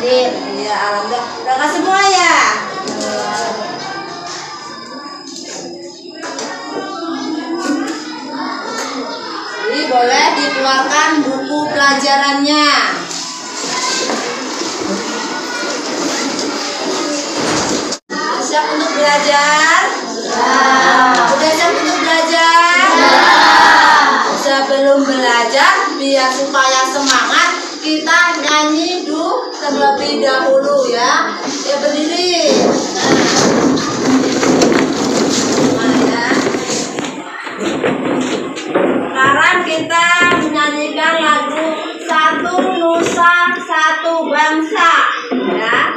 Yakin? Iya, alhamdulillah. Udah kasih semua ya? Jadi boleh dikeluarkan buku pelajarannya. Siap untuk belajar? Udah siap untuk belajar? Sebelum belajar, biar supaya semangat, kita nyanyi dulu terlebih dahulu ya. Ya berdiri. Sekarang kita menyanyikan lagu Satu Nusa Satu Bangsa ya.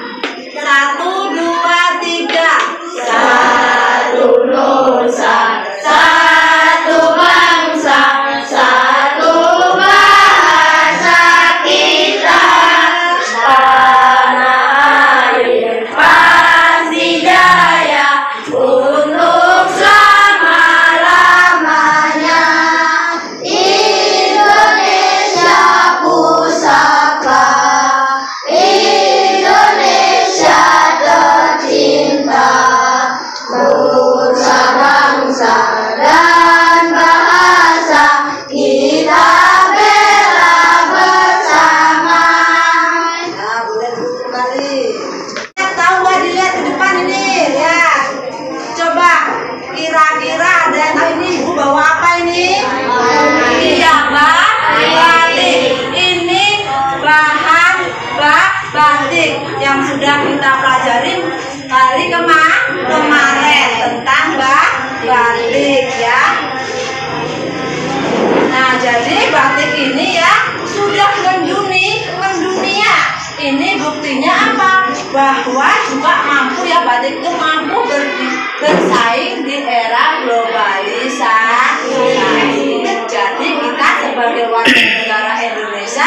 1, 2, 3. Satu Nusa Satu Bangsa, satu bahasa kita, tanah air pasti jaya untuk selama-lamanya. Indonesia pusaka, Indonesia tercinta, nusa bangsa dan bahasa kita bela bersama. Nah, boleh duduk kembali. Tahu nggak, dilihat ke depan ini ya. Coba kira-kira ada yang tahu ini ibu bawa apa ini? Iya, batik. Ini bahan batik yang sudah kita pelajarin hari kemarin tentang batik ya. Nah, jadi batik ini ya sudah mendunia. Ini buktinya apa? Bahwa juga mampu ya, batik itu mampu bersaing di era globalisasi. Jadi kita sebagai warga negara Indonesia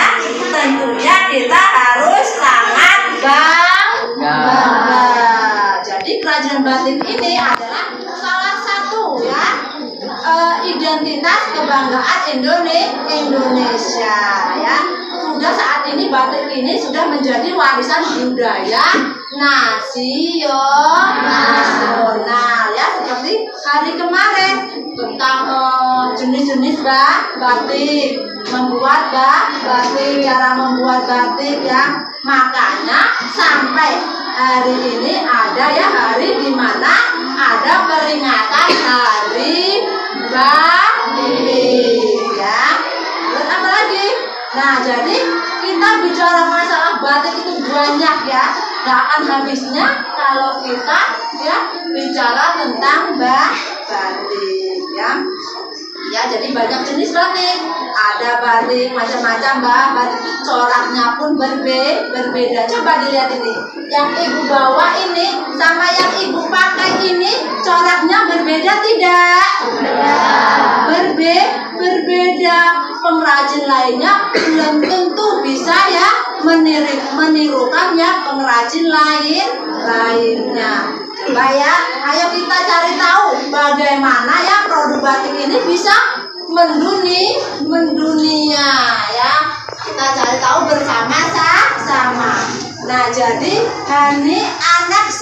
tentunya kita harus sangat bangga. Jadi kerajinan batik ini adalah salah satu ya identitas kebanggaan Indonesia ya. Sudah saat ini batik ini sudah menjadi warisan budaya nasional ya, seperti hari kemarin tentang jenis-jenis batik, membuat batik, cara membuat batik ya. Makanya sampai hari ini ada ya hari di mana ada peringatan hari batik ya. Terus apa lagi? Nah, jadi kita bicara masalah batik itu banyak ya, nggak akan habisnya kalau kita ya bicara tentang batik ya. Ya, jadi banyak jenis batik. Ada batik macam-macam, batik itu coraknya pun berbeda. Coba dilihat ini. Yang ibu bawa ini sama yang ibu pakai ini coraknya berbeda tidak? Berbeda. Pengrajin lainnya belum tentu bisa ya menirukan ya pengrajin lainnya. Coba ya, ayo kita cari tahu bagaimana ya produk batik ini bisa mendunia ya. Kita cari tahu bersama-sama. Nah, jadi Hani anak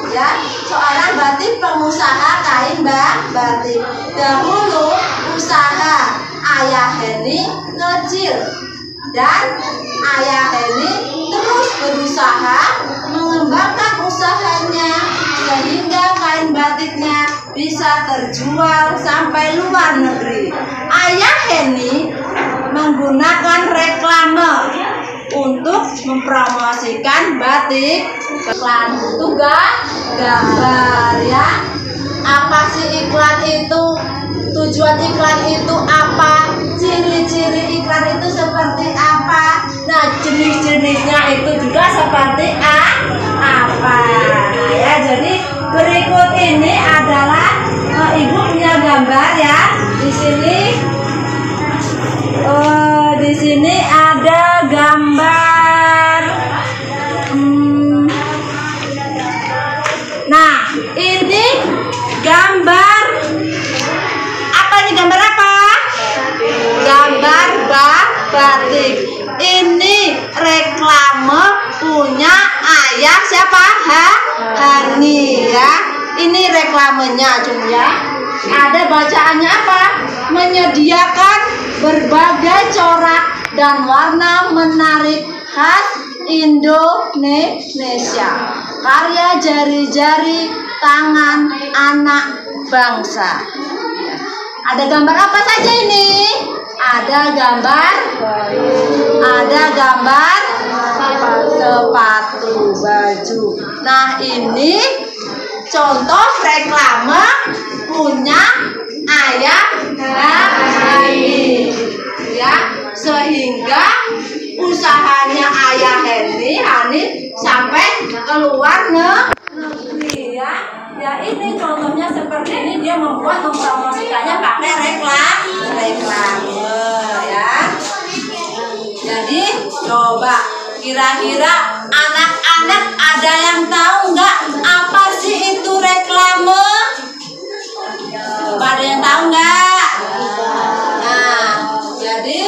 ya, seorang batik pengusaha kain batik. Dahulu usaha ayah Heni kecil dan ayah Heni terus berusaha mengembangkan usahanya sehingga kain batiknya bisa terjual sampai luar negeri. Ayah Heni menggunakan reklame untuk mempromosikan batik. Iklan itu gambar ya. Apa sih iklan itu? Tujuan iklan itu apa? Ciri-ciri iklan itu seperti apa? Nah, jenis-jenisnya itu juga seperti apa? Nah ya, jadi berikut ini adalah ibu punya gambar ya. Di sini ada gambar. Nah, ini gambar apa? Ini gambar apa? Gambar batik. ini reklame punya ayah siapa? Hani ya. Ini reklamenya Jun ya. Ada bacaannya apa? Menyediakan berbagai corak dan warna menarik khas Indonesia. Karya jari-jari tangan anak bangsa. Ada gambar apa saja ini? Ada gambar sepatu, baju. Nah, ini contoh reklame punya ayah Hani ya, sehingga usahanya ayah Hani sampai keluar negeri ya. Ya ini contohnya seperti ini, dia mempromosikannya pakai reklame ya. Jadi coba kira-kira anak-anak ada yang tahu nggak apa sih itu reklame? Coba ada yang tahu nggak? Nah, jadi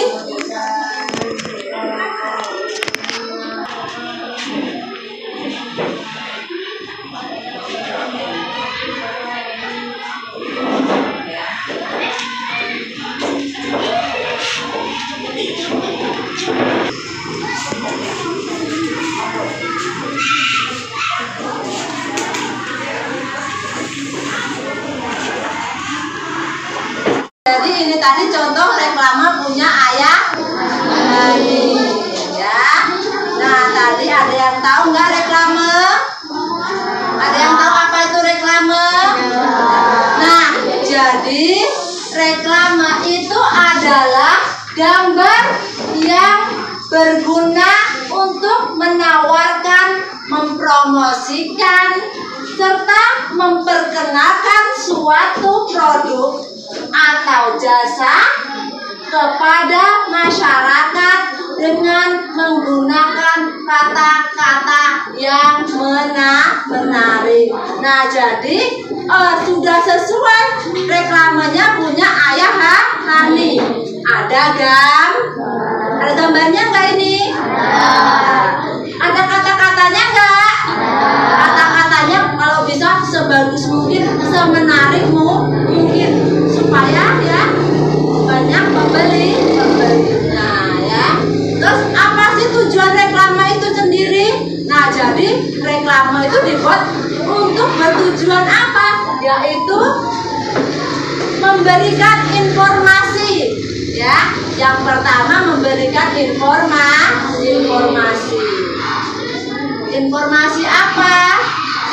ini tadi contoh reklame punya ayah Hani ya. Nah, tadi ada yang tahu nggak reklame? Ada yang tahu apa itu reklame? Nah, jadi reklame itu adalah gambar yang berguna untuk menawarkan, mempromosikan, serta memperkenalkan suatu produk atau jasa kepada masyarakat dengan menggunakan kata-kata yang menarik. Nah, jadi sudah sesuai reklamenya punya ayah Hani. Ada gambarnya nggak ini? Ada kata-katanya nggak? Kata-katanya kalau bisa sebagus mungkin, semenarik mungkin, supaya ya banyak pembelinya ya. Terus apa sih tujuan reklame itu sendiri? Nah, jadi reklame itu dibuat untuk bertujuan apa? Yaitu memberikan informasi ya. Yang pertama memberikan informasi. Informasi apa?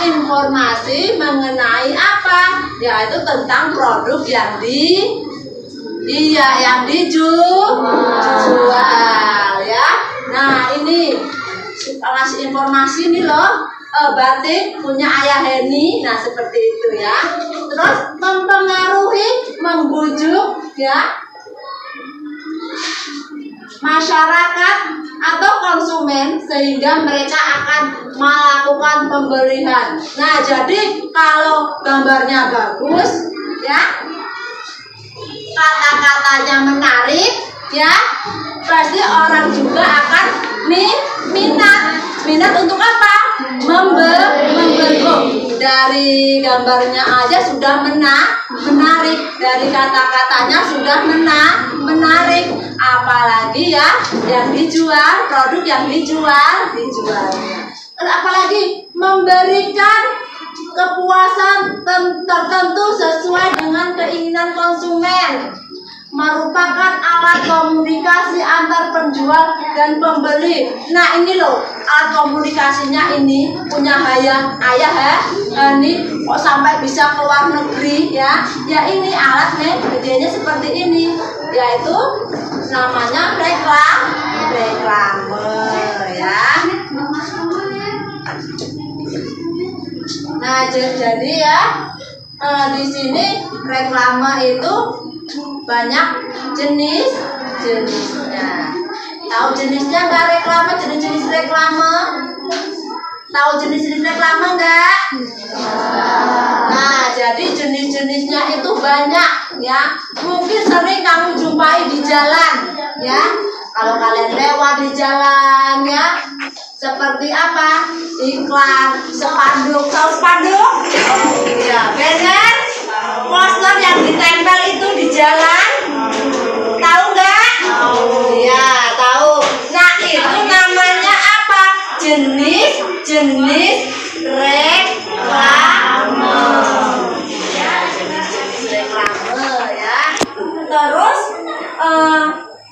Informasi mengenai apa? Yaitu tentang produk yang dijual ya. Nah, ini kasih informasi nih loh, batik punya ayah Hani. Nah, seperti itu ya. Terus mempengaruhi, membujuk ya masyarakat atau konsumen sehingga mereka akan melakukan pembelian. Nah, jadi kalau gambarnya bagus ya, kata-katanya menarik ya, pasti orang juga akan minat untuk apa? Membeli. Dari gambarnya aja sudah menarik, dari kata-katanya sudah menarik, apalagi ya yang dijual, produk yang dijualnya. Apalagi memberikan kepuasan tertentu sesuai dengan keinginan konsumen, merupakan alat komunikasi antar penjual dan pembeli. Nah, ini loh alat komunikasinya ini punya ayah Hani kok sampai bisa keluar negeri ya. Ya ini alatnya gedenya seperti ini, yaitu namanya reklame ya. Nah, jadi ya di sini reklame itu banyak jenisnya. Tahu jenisnya nggak reklame? Jenis-jenis reklame? Tahu jenis-jenis reklame nggak? Nah, jadi jenis-jenisnya itu banyak ya. Mungkin sering kamu jumpai di jalan ya. Kalau kalian lewat di jalan ya, seperti apa? Iklan, spanduk, tahu spanduk? Ya, banner, poster yang ditempel itu di jalan. Tahu nggak? Ya, tahu. Nah, itu namanya apa? Jenis reklame. Ya, jenis reklame ya. Terus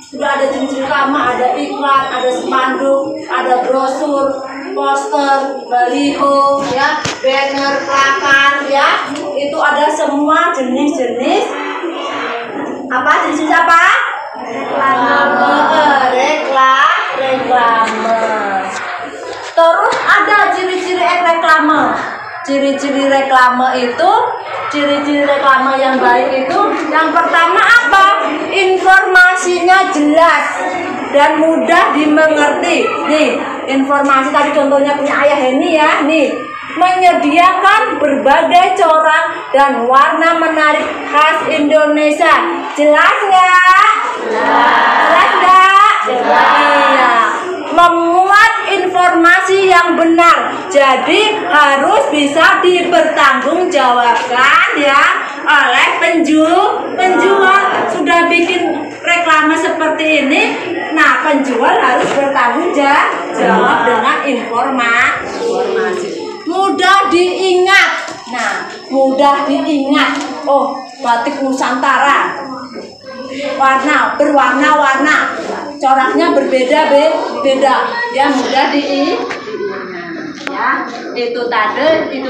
sudah ada jenis reklame, ada iklan, ada spanduk, ada brosur, poster, baliho, ya, banner, plakar, ya. Itu ada semua jenis-jenis apa? Jenis apa? Reklame. Terus ada ciri-ciri reklame. Ciri-ciri reklame itu, ciri-ciri reklame yang baik itu, yang pertama apa? Informasinya jelas dan mudah dimengerti. Nih, informasi tadi contohnya punya Ayah Heni ya, nih, menyediakan berbagai corak dan warna menarik khas Indonesia. Jelas nggak? Jelas nggak? Iya. Memuat informasi yang benar, jadi harus bisa dipertanggungjawabkan ya oleh penjual. Sudah bikin reklame seperti ini, nah penjual harus bertanggung jawab dengan informasi. Mudah diingat. Nah, mudah diingat. Oh, batik Nusantara. Berwarna-warna. Coraknya berbeda-beda. Ya, mudah diingat. Ya, itu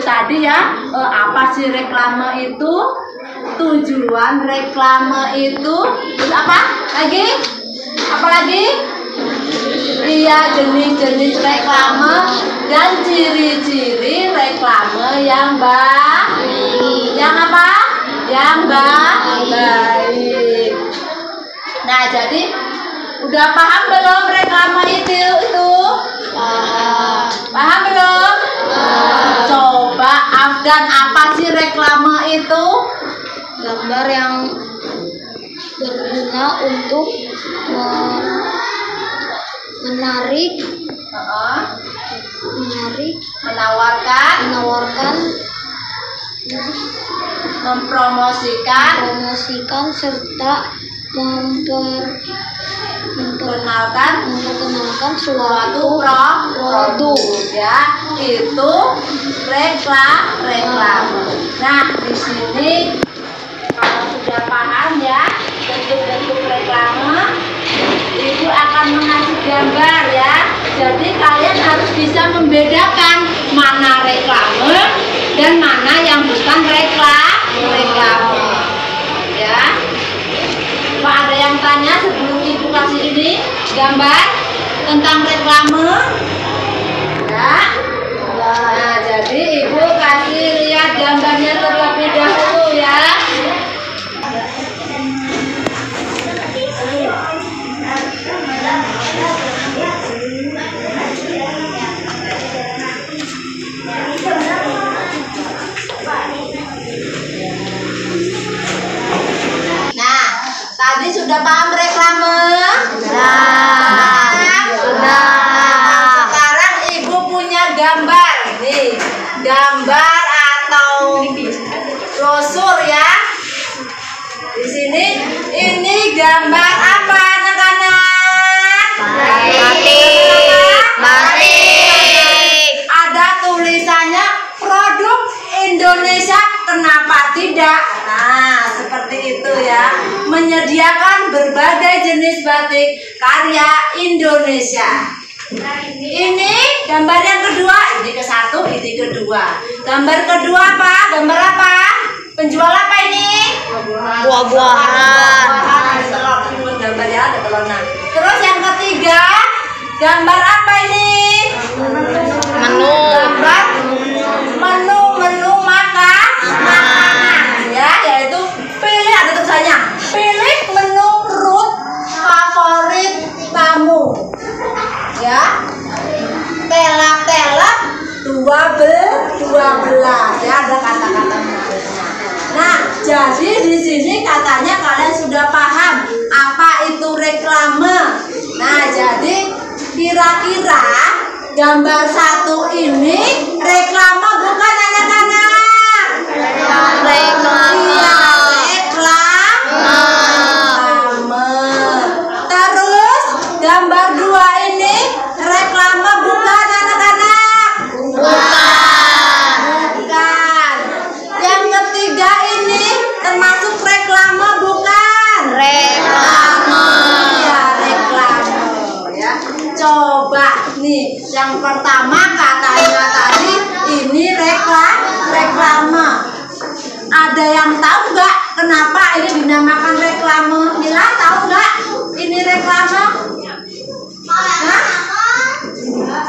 tadi ya. Apa sih reklame itu? Tujuan reklame itu apa? Apa lagi? Iya, jenis-jenis reklame dan ciri-ciri reklame yang baik. Yang apa? Yang baik. Nah, jadi udah paham belum reklame itu? Paham belum? Coba Afgan, apa sih reklame itu? Gambar yang berguna untuk menawarkan, mempromosikan serta memperkenalkan suatu produk ya, itu reklame. Nah, di sini kalau sudah paham ya bentuk-bentuk reklame, itu akan mengasih gambar ya. Jadi kalian harus bisa membedakan mana reklame dan mana yang bukan reklame. Ya. Pak, ada yang tanya sebelum Ibu kasih ini gambar tentang reklame? Ya. Nah, jadi Ibu kasih lihat gambarnya terlebih dahulu ya. Nah, tadi sudah paham reklame? Sudah. Sekarang Ibu punya gambar nih, gambar atau brosur ya. Di sini ini gambar apa anak-anak? Batik. Ada tulisannya produk Indonesia, kenapa tidak? Nah, seperti itu ya. Menyediakan berbagai jenis batik karya Indonesia. Ini gambar yang kedua, ini ke satu, ini kedua. Gambar kedua apa? Gambar apa? Penjual apa ini? Buah-buahan. Ada telur, gambar ya, ada telur. Nah, terus yang ketiga, gambar apa ini? Gambar menu makanan ya, yaitu pilih, ada tulisannya, pilih menu root favorit tamu ya, telak 12 ya, ada kata-katanya. Nah, jadi di sini katanya kalian sudah paham apa itu reklame. Nah, Kira-kira gambar satu ini reklame bukan anak-anak? Reklame. Iya, reklame. Terus gambar dua ini reklame bukan anak-anak? Bukan. Bukan. Yang ketiga ini termasuk reklame bukan? Reklame. Iya, reklame ya. Coba nih, yang pertama katanya tadi ini reklame. Ada yang tahu nggak kenapa ini dinamakan reklame? Mila tahu nggak ini reklame? Hah?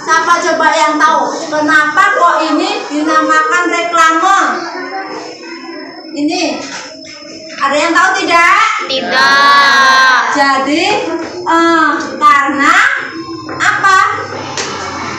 Siapa coba yang tahu kenapa kok ini dinamakan reklame? Ini ada yang tahu tidak? Tidak. Jadi karena apa?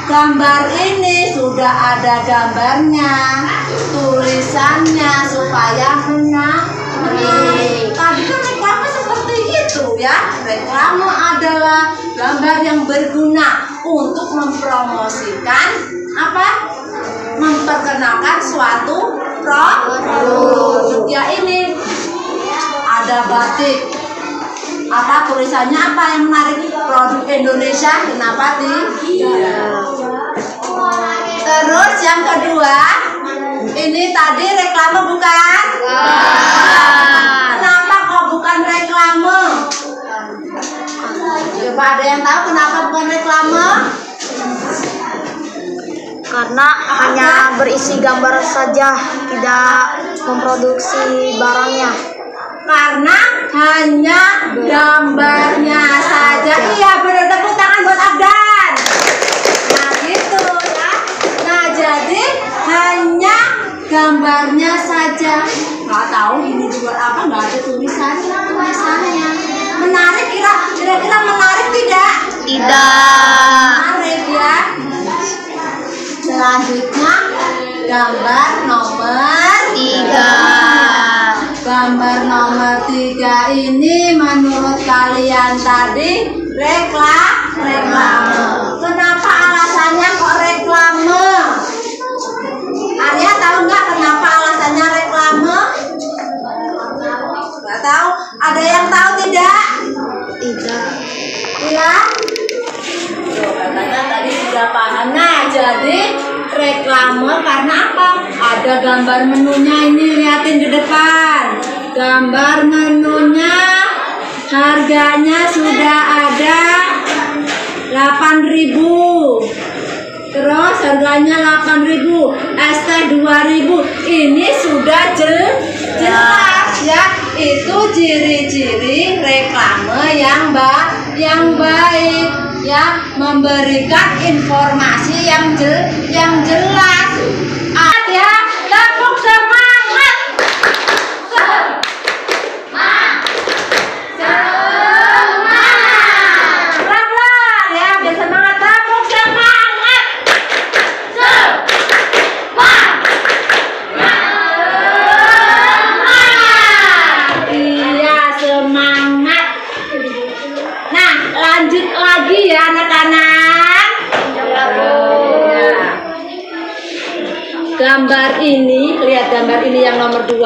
Gambar ini sudah ada gambarnya, tulisannya supaya menarik. Tadi kan reklame seperti itu ya. Reklame adalah gambar yang berguna untuk mempromosikan apa? Memperkenalkan suatu produk. Ya ini ada batik. Apa tulisannya apa yang menarik? Produk Indonesia. Kenapa Terus yang kedua, ini tadi reklame bukan? Kenapa kok bukan reklame? Coba ada yang tahu kenapa bukan reklame? Karena hanya berisi gambar saja, tidak memproduksi barangnya. Karena hanya gambarnya saja. Iya, benar, tepuk tangan buat Abdan. Nah gitu ya. Nah jadi hanya gambarnya saja. Nggak tahu ini dibuat apa, nggak ada tulisannya. Menarik, kira-kira menarik tidak? Tidak. Menarik ya. Selanjutnya gambar nomor 3. Gambar nomor 3 ini menurut kalian tadi reklame. Kenapa alasannya kok reklame? Arya tahu nggak kenapa alasannya reklame? Nggak tahu. Ada yang tahu tidak? Tidak. Ya. Katanya tadi sudah paham. Nah, jadi reklame karena apa? Ada gambar menunya ini, liatin di depan. Gambar menunya harganya sudah ada 8.000. Terus harganya 8.000, ST 2.000. Ini sudah jelas ya. Itu ciri-ciri reklame yang baik ya, memberikan informasi yang jelas. Ya, tepuk semangat. Semangat. Pelan-pelan ya, biar semangat. Tepuk semangat. Iya, semangat. Nah, lanjut lagi ya anak-anak. Gambar ini, lihat gambar ini yang nomor 2.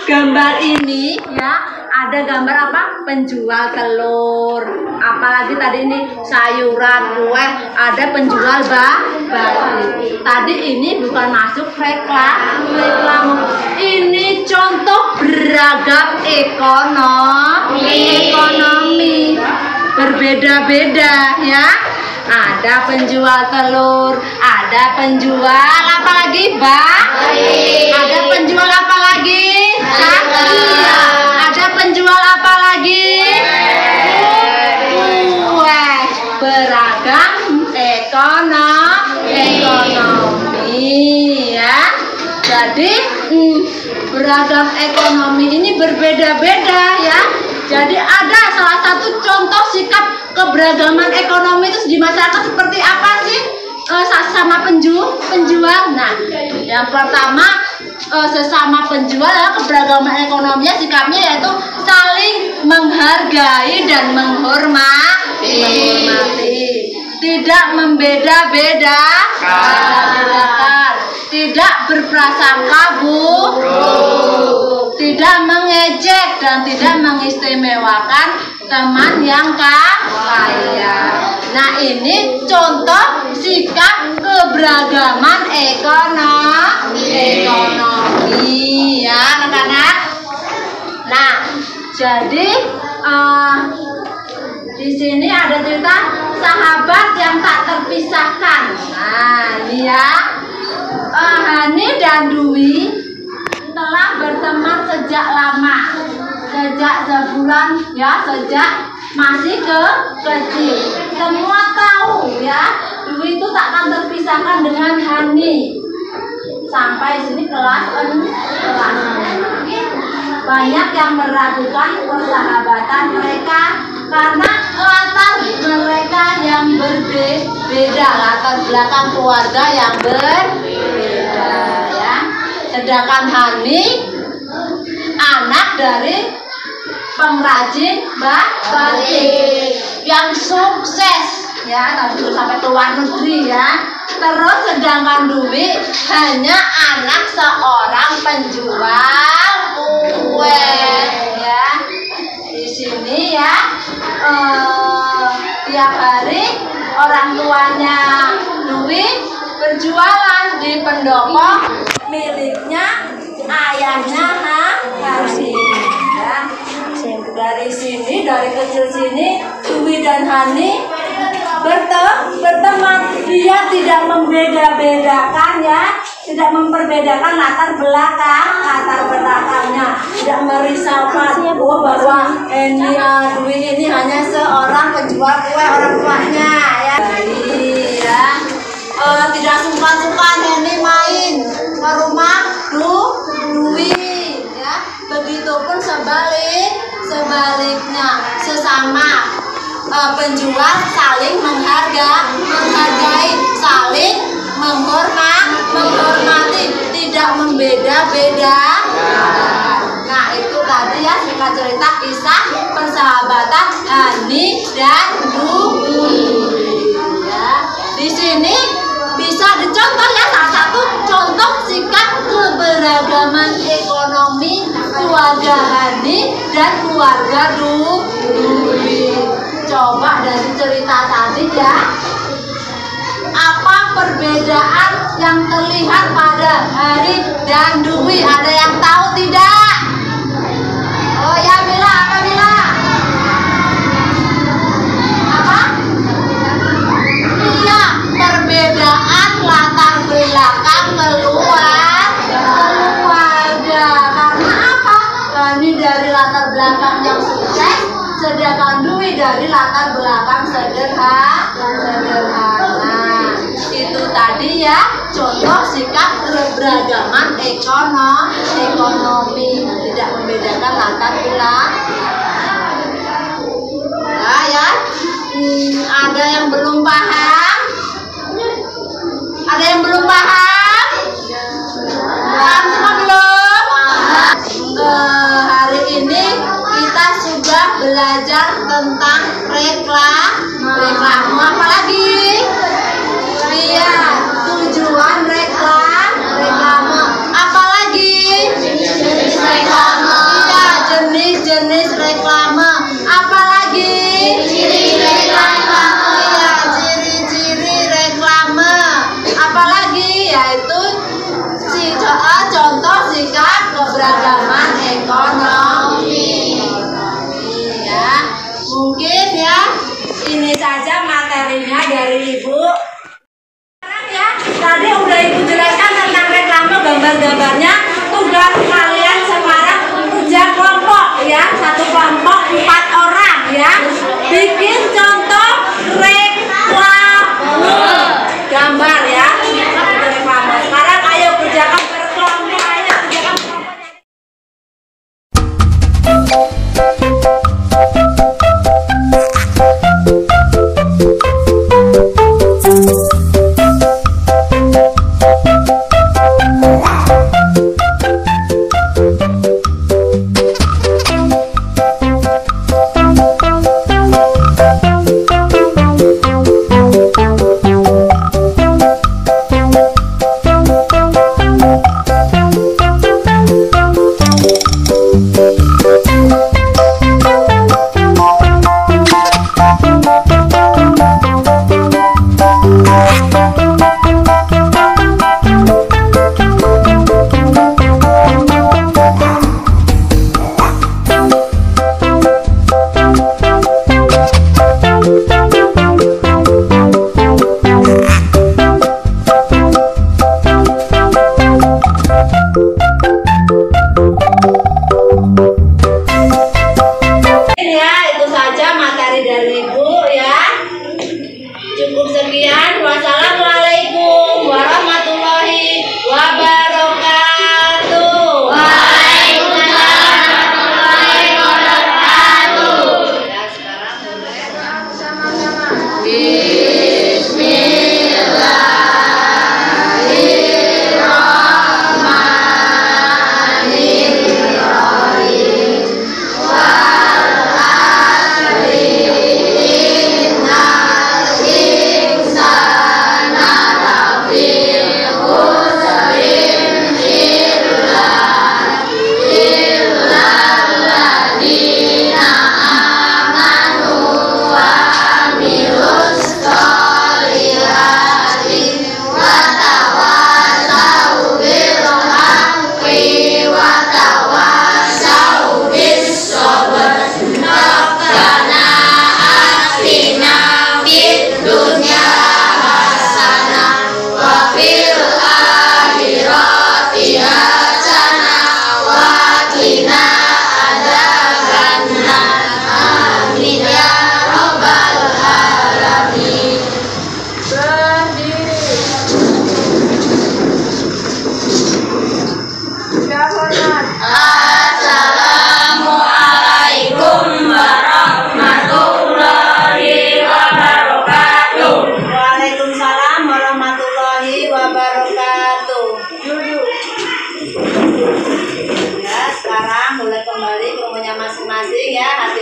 Gambar ini ya, ada gambar apa? Penjual telur. Apalagi tadi ini sayuran, kue, ada penjual batik. Tadi ini bukan masuk reklame. Ini contoh beragam ekonomi. Berbeda-beda ya. Ada penjual telur, ada penjual apa lagi, ada penjual apa lagi? Ada penjual apa lagi? Kue. Beragam ekonomi ya. Jadi beragam ekonomi ini berbeda-beda ya. Jadi ada salah satu contoh sikap keberagaman ekonomi itu di masyarakat seperti apa sih? Sesama penjual. Nah, yang pertama sesama penjual adalah keberagaman ekonominya sikapnya yaitu saling menghargai dan menghormati. menghormati, tidak membeda-bedakan, tidak berprasangka buruk, tidak mengejek dan tidak mengistimewakan teman yang kaya. Nah, ini contoh sikap keberagaman ekonomi ya anak-anak. Nah, jadi di sini ada cerita sahabat yang tak terpisahkan. Nah, ini ya, Hani dan Dwi telah berteman sejak lama, sejak sebulan ya, sejak masih kecil. Semua tahu ya, Dwi itu takkan terpisahkan dengan Hani. Sampai sini kelas 6. Banyak yang meragukan persahabatan mereka karena latar mereka yang berbeda, latar belakang keluarga yang berbeda ya. Sedangkan Hani anak dari pengrajin batik yang sukses ya, tadi sampai ke luar negeri ya. Terus sedangkan Dwi hanya anak seorang penjual kue ya. Di sini ya, tiap hari orang tuanya Dwi berjualan di pendopo miliknya ayahnya Hani ya. Dari sini, dari kecil sini, Dwi dan Hani berteman. Dia tidak membeda-bedakan ya, tidak memperbedakan latar belakangnya, tidak merisaukan bahwa ini Dwi ini hanya seorang penjual kue orang tuanya ya. Jadi ya, tidak sungkan-sungkan ini main ke rumah Dwi ya. Begitupun sebaliknya, sesama penjual saling menghargai, saling menghormati, tidak membeda-bedakan. Nah, itu tadi ya singkat cerita kisah persahabatan Hani dan Dwi ya. Di sini bisa dicontoh ya, salah satu contoh sikap keberagaman ekonomi keluarga Hani dan keluarga Dwi. Coba dari cerita tadi ya, apa perbedaan yang terlihat pada Hani dan Dwi? Ada yang tahu tidak? Oh ya, Mila, apa Mila? Apa? Iya, perbedaan latar belakang keluarga. Karena apa? Hani dari latar belakang yang sukses, sedangkan Dwi dari latar belakang sederhana. Itu tadi ya contoh sikap keberagaman ekonomi, tidak membedakan latar belakang. Nah, ya, ada yang belum paham? Ada yang belum paham? Paham semua belum? Hari ini kita sudah belajar tentang reklame. Apa lagi? Iya, tujuan reklame. Apa lagi? Jenis reklame. Iya, jenis reklame. Apa lagi? Ciri reklame. Iya, ciri-ciri reklame. Apa lagi? Yaitu contoh sikap keberagaman ekonomi ya. Mungkin ya ini saja materinya dari Ibu. Sekarang ya, tadi udah Ibu jelaskan tentang reklame, gambar-gambarnya. Tugas kalian sekarang kerja kelompok ya, satu kelompok 4 orang ya, bikin contoh reklame gambar ya, reklame. Sekarang ayo kerjakan berkelompok, ayo kerjakan materi dari Ibu ya. Cukup sekian. Wassalamualaikum warahmatullahi wabarakatuh. Waalaikumsalam warahmatullahi wabarakatuh. Ya, sekarang boleh sama-sama. Assalamualaikum warahmatullahi wabarakatuh. Waalaikumsalam warahmatullahi wabarakatuh. Ya, sekarang boleh kembali ke rumahnya masing-masing ya. Hati